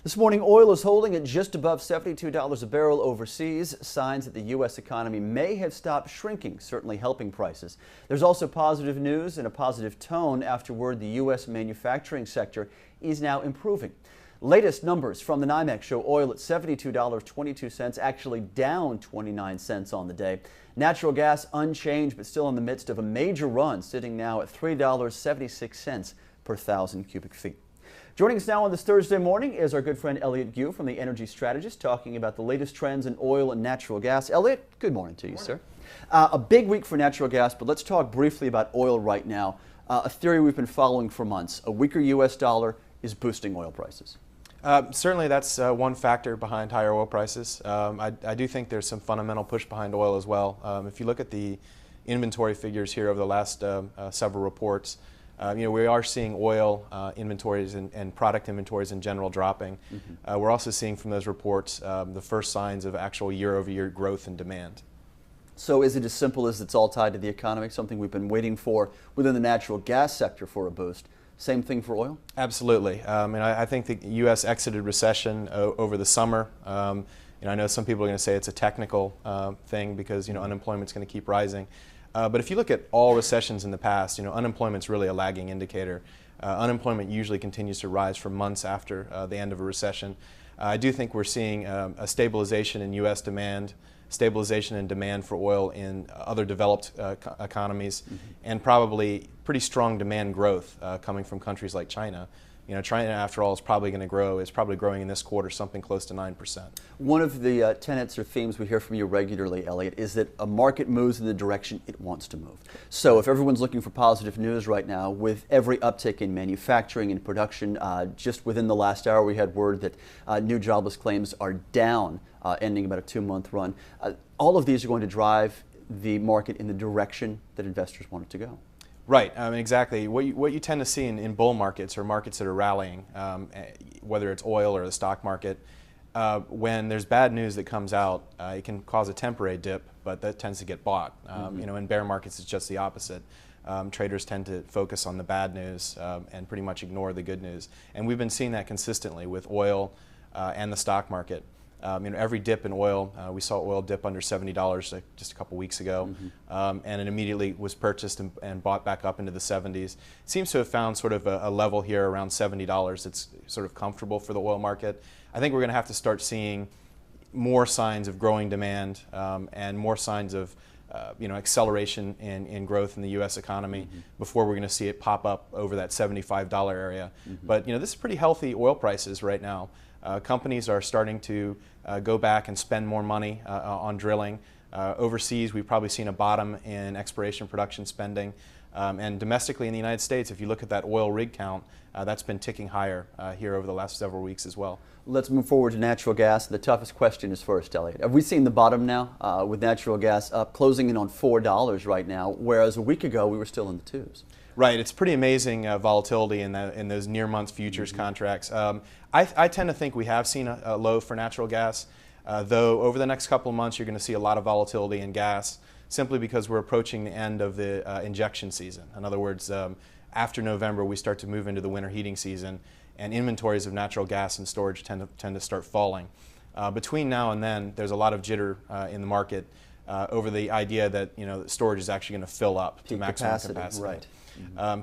This morning, oil is holding at just above $72 a barrel overseas. Signs that the U.S. economy may have stopped shrinking, certainly helping prices. There's also positive news and a positive tone after word the U.S. manufacturing sector is now improving. Latest numbers from the NYMEX show oil at $72.22, actually down 29 cents on the day. Natural gas unchanged, but still in the midst of a major run, sitting now at $3.76 per thousand cubic feet. Joining us now on this Thursday morning is our good friend Elliott Gue from the Energy Strategist, talking about the latest trends in oil and natural gas. Elliott, good morning to you, sir. A big week for natural gas, but let's talk briefly about oil right now. A theory we've been following for months. A weaker U.S. dollar is boosting oil prices. Certainly that's one factor behind higher oil prices. I do think there's some fundamental push behind oil as well. If you look at the inventory figures here over the last several reports, we are seeing oil inventories and product inventories in general dropping. We're also seeing from those reports the first signs of actual year-over-year growth in demand. So is it as simple as it's all tied to the economy, something we've been waiting for within the natural gas sector for a boost? Same thing for oil? Absolutely. And I think the U.S. exited recession over the summer. I know some people are going to say it's a technical thing because unemployment's going to keep rising. But if you look at all recessions in the past, unemployment's really a lagging indicator. Unemployment usually continues to rise for months after the end of a recession. I do think we're seeing a stabilization in U.S. demand, stabilization in demand for oil in other developed economies, and probably pretty strong demand growth coming from countries like China. China, after all, is probably going to grow. It's probably growing in this quarter something close to 9%. One of the tenets or themes we hear from you regularly, Elliott, is that a market moves in the direction it wants to move. So if everyone's looking for positive news right now, with every uptick in manufacturing and production, just within the last hour we had word that new jobless claims are down, ending about a 2-month run. All of these are going to drive the market in the direction that investors want it to go. Right, exactly. What you tend to see in bull markets or markets that are rallying, whether it's oil or the stock market, when there's bad news that comes out, it can cause a temporary dip, but that tends to get bought. In bear markets, it's just the opposite. Traders tend to focus on the bad news and pretty much ignore the good news. And we've been seeing that consistently with oil and the stock market. Every dip in oil, we saw oil dip under $70 just a couple weeks ago, and it immediately was purchased and bought back up into the 70s. It seems to have found sort of a level here around $70 that's sort of comfortable for the oil market. I think we're going to have to start seeing more signs of growing demand and more signs of acceleration in growth in the U.S. economy before we're going to see it pop up over that $75 area. But this is pretty healthy oil prices right now. Companies are starting to go back and spend more money on drilling. Overseas, we've probably seen a bottom in exploration production spending. And domestically in the United States, if you look at that oil rig count, that's been ticking higher here over the last several weeks as well. Let's move forward to natural gas. The toughest question is first, Elliott. Have we seen the bottom now with natural gas up, closing in on $4 right now, whereas a week ago we were still in the 2s? Right, it's pretty amazing volatility in those near-month futures contracts. I tend to think we have seen a low for natural gas, though over the next couple of months you're going to see a lot of volatility in gas, simply because we're approaching the end of the injection season. In other words, after November we start to move into the winter heating season, and inventories of natural gas and storage tend to start falling. Between now and then, there's a lot of jitter in the market over the idea that storage is actually going to fill up to maximum capacity. Right.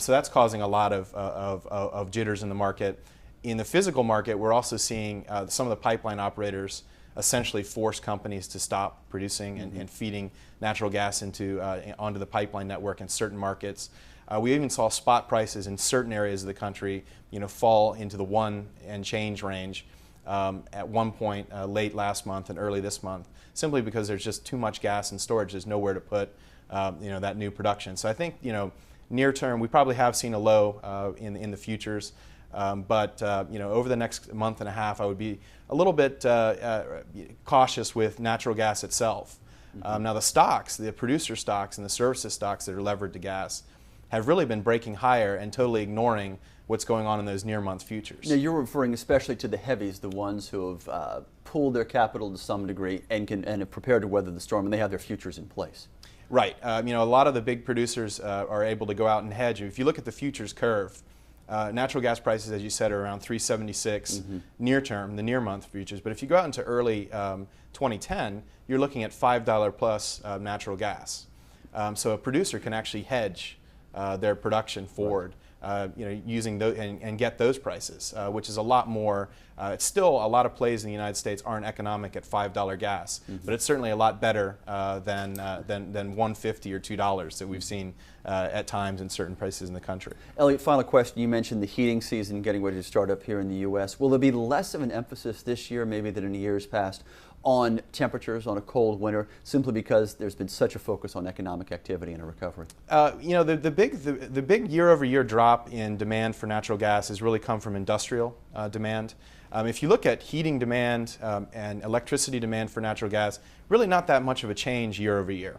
So that's causing a lot of jitters in the market. In the physical market, we're also seeing some of the pipeline operators essentially force companies to stop producing and feeding natural gas onto the pipeline network in certain markets. We even saw spot prices in certain areas of the country fall into the 1 and change range at one point late last month and early this month, simply because there's just too much gas in storage. There's nowhere to put that new production. So I think near term, we probably have seen a low in the futures, but over the next month and a half, I would be a little bit cautious with natural gas itself. Now the stocks, the producer stocks and the services stocks that are levered to gas, have really been breaking higher and totally ignoring what's going on in those near-month futures. Now you're referring especially to the heavies, the ones who have pooled their capital to some degree and have prepared to weather the storm, and they have their futures in place. Right. A lot of the big producers are able to go out and hedge. If you look at the futures curve, Natural gas prices, as you said, are around 376 near term, the near month futures. But if you go out into early 2010, you're looking at $5 plus natural gas. So a producer can actually hedge their production forward, using those and get those prices, which is a lot more. It's still a lot of plays in the United States aren't economic at $5 gas, but it's certainly a lot better than $1.50 or $2 that we've seen at times in certain places in the country. Elliott, final question. You mentioned the heating season getting ready to start up here in the U.S. Will there be less of an emphasis this year, maybe than in years past, on temperatures on a cold winter, simply because there's been such a focus on economic activity and a recovery? The big year-over-year drop in demand for natural gas has really come from industrial demand. If you look at heating demand and electricity demand for natural gas, really not that much of a change year over year.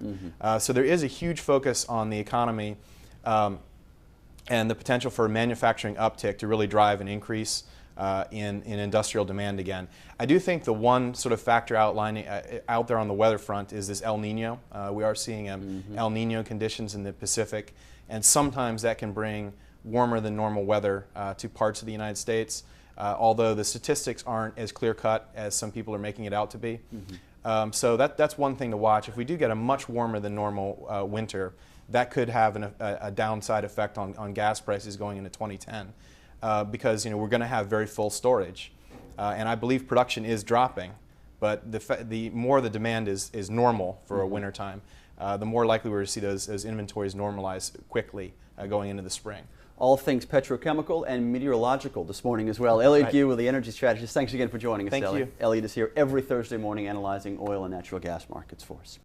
So there is a huge focus on the economy and the potential for a manufacturing uptick to really drive an increase in industrial demand again. I do think the one sort of factor out there on the weather front is this El Nino. We are seeing El Nino conditions in the Pacific, and sometimes that can bring warmer than normal weather to parts of the United States, although the statistics aren't as clear-cut as some people are making it out to be. So that's one thing to watch. If we do get a much warmer than normal winter, that could have a downside effect on gas prices going into 2010. Because we're going to have very full storage, and I believe production is dropping, but the more the demand is normal for a winter time, the more likely we're to see those inventories normalize quickly going into the spring. All things petrochemical and meteorological this morning as well. Elliott Gue with the Energy Strategist. Thanks again for joining us, Elliott. Thank you. Elliott is here every Thursday morning analyzing oil and natural gas markets for us.